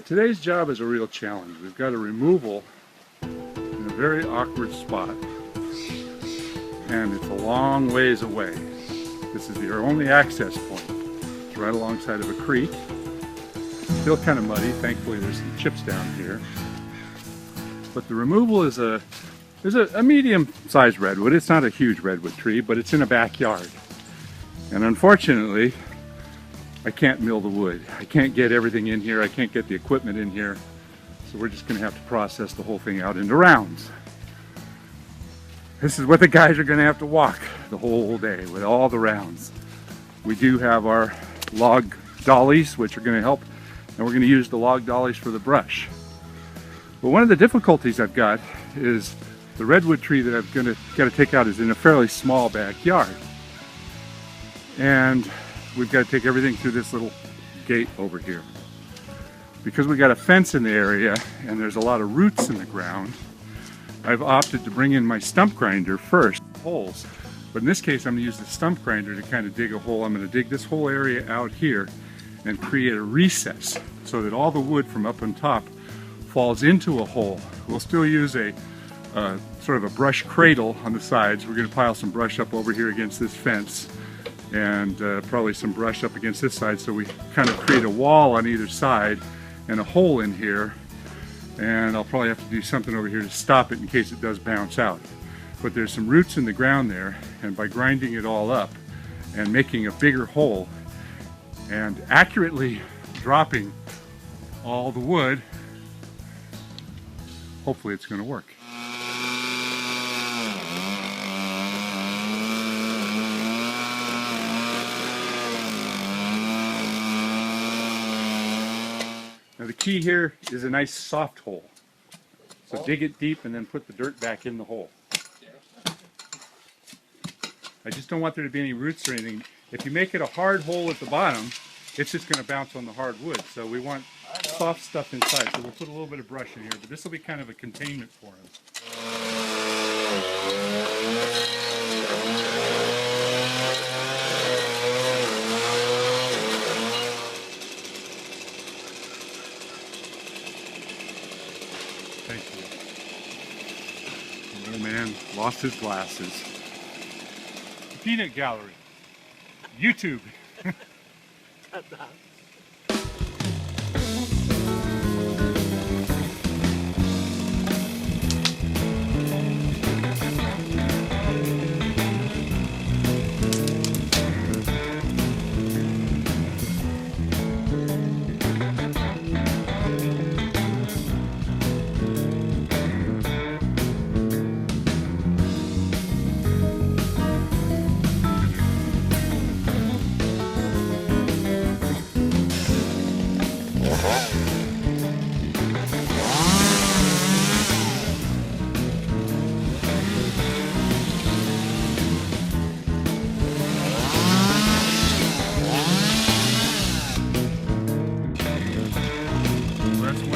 Today's job is a real challenge. We've got a removal in a very awkward spot, and it's a long ways away. This is your only access point. It's right alongside of a creek. Still kind of muddy. Thankfully there's some chips down here. But the removal is a medium-sized redwood. It's not a huge redwood tree, but it's in a backyard. And unfortunately, I can't mill the wood. I can't get everything in here. I can't get the equipment in here. So we're just going to have to process the whole thing out into rounds. This is what the guys are going to have to walk the whole day with all the rounds. We do have our log dollies, which are going to help, and we're going to use the log dollies for the brush. But one of the difficulties I've got is the redwood tree that I'm going to take out is in a fairly small backyard. And we've got to take everything through this little gate over here. Because we got a fence in the area and there's a lot of roots in the ground, I've opted to bring in my stump grinder first, holes. But in this case, I'm going to use the stump grinder to kind of dig a hole. I'm going to dig this whole area out here and create a recess so that all the wood from up on top falls into a hole. We'll still use a sort of a brush cradle on the sides. We're going to pile some brush up over here against this fence, and probably some brush up against this side, so we kind of create a wall on either side and a hole in here. And I'll probably have to do something over here to stop it in case it does bounce out. But there's some roots in the ground there, and by grinding it all up and making a bigger hole and accurately dropping all the wood, hopefully it's going to work. Now the key here is a nice soft hole. So dig it deep and then put the dirt back in the hole. I just don't want there to be any roots or anything. If you make it a hard hole at the bottom, it's just going to bounce on the hard wood. So we want soft stuff inside. So we'll put a little bit of brush in here, but this will be kind of a containment for him. Thank you. Oh man, lost his glasses. Peanut Gallery. YouTube.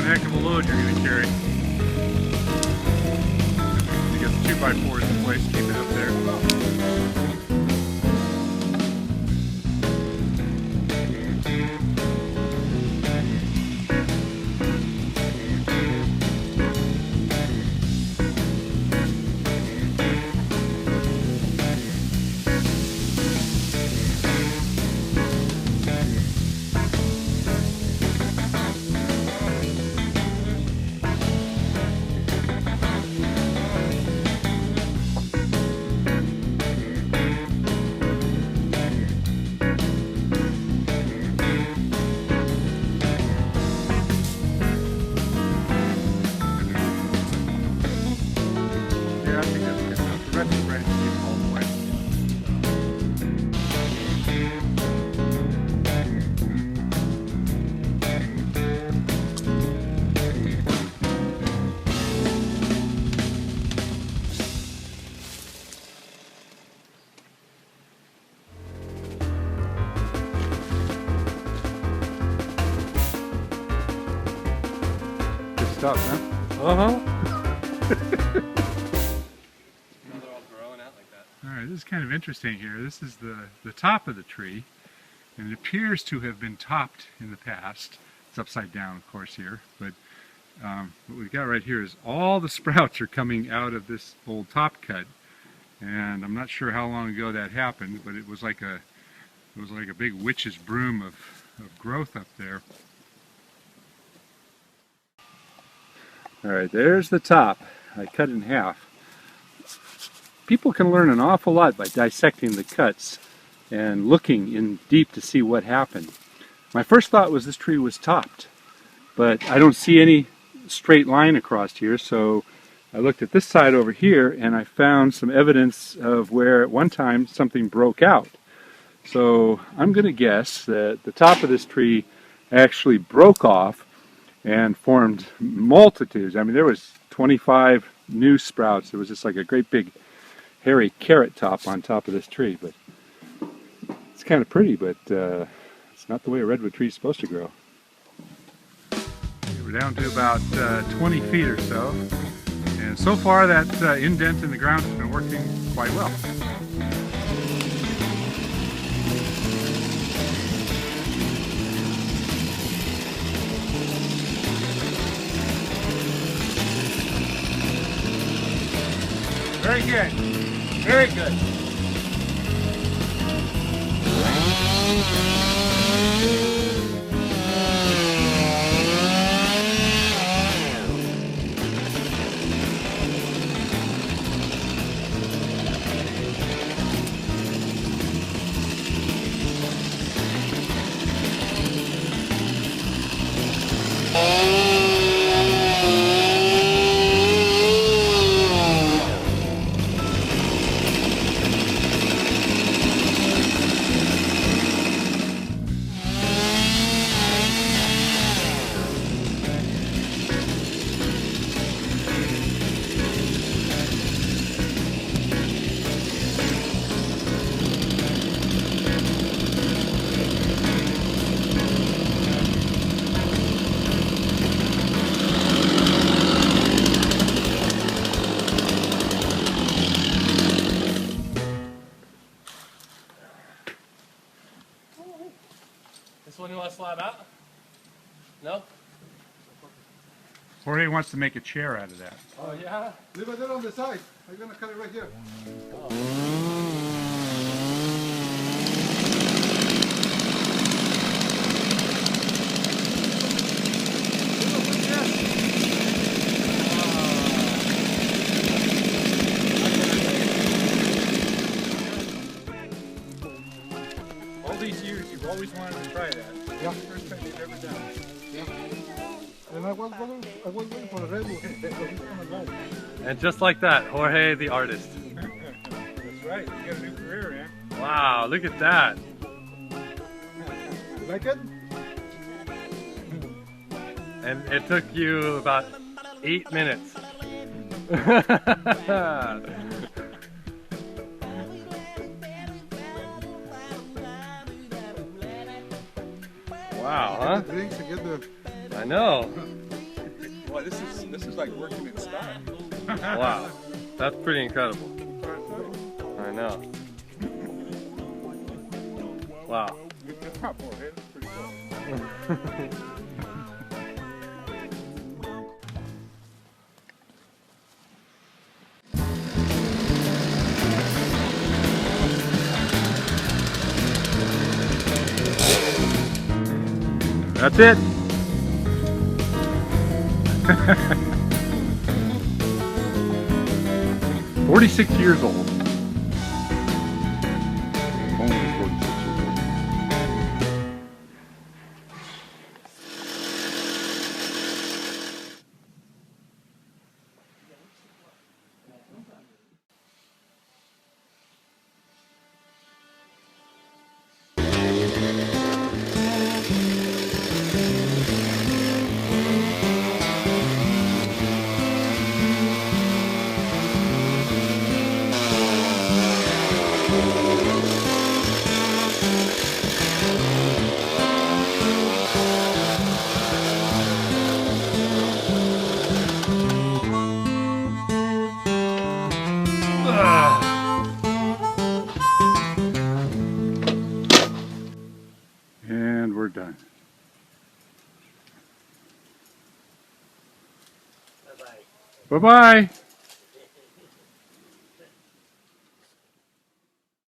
Heck of a load you're going to carry. You get the 2x4s in place, keep it up there. Stuff, huh? Uh-huh. Alright, this is kind of interesting here. This is the top of the tree, and it appears to have been topped in the past It's upside down, of course, here, but what we've got right here is all the sprouts are coming out of this old top cut, and I'm not sure how long ago that happened, but it was like a big witch's broom of growth up there. All right, there's the top. I cut in half. People can learn an awful lot by dissecting the cuts and looking in deep to see what happened. My first thought was this tree was topped, but I don't see any straight line across here, so I looked at this side over here and I found some evidence of where at one time something broke out. So I'm going to guess that the top of this tree actually broke off and formed multitudes. I mean, there was 25 new sprouts. It was just like a great big hairy carrot top on top of this tree. But it's kind of pretty, but it's not the way a redwood tree is supposed to grow. We're down to about 20 feet or so, and so far that indent in the ground has been working quite well. Very good. Very good. This one you want to slab out? No? Jorge wants to make a chair out of that. Oh yeah? Leave it there on the side. I'm gonna cut it right here. All these years, you've always wanted to try that. Yeah. First time you've ever done it. And I was waiting for the redwood. They come along. And just like that, Jorge the artist. That's right. You got a new career, man. Wow, look at that. You like it? And it took you about 8 minutes. Wow, huh? The drinks to get the. I know. Boy, this is like working in style. Wow, that's pretty incredible. I know. Wow. Good job, Jorge. That's pretty cool. That's it. 46 years old. Only 46 years old. And we're done. Bye-bye.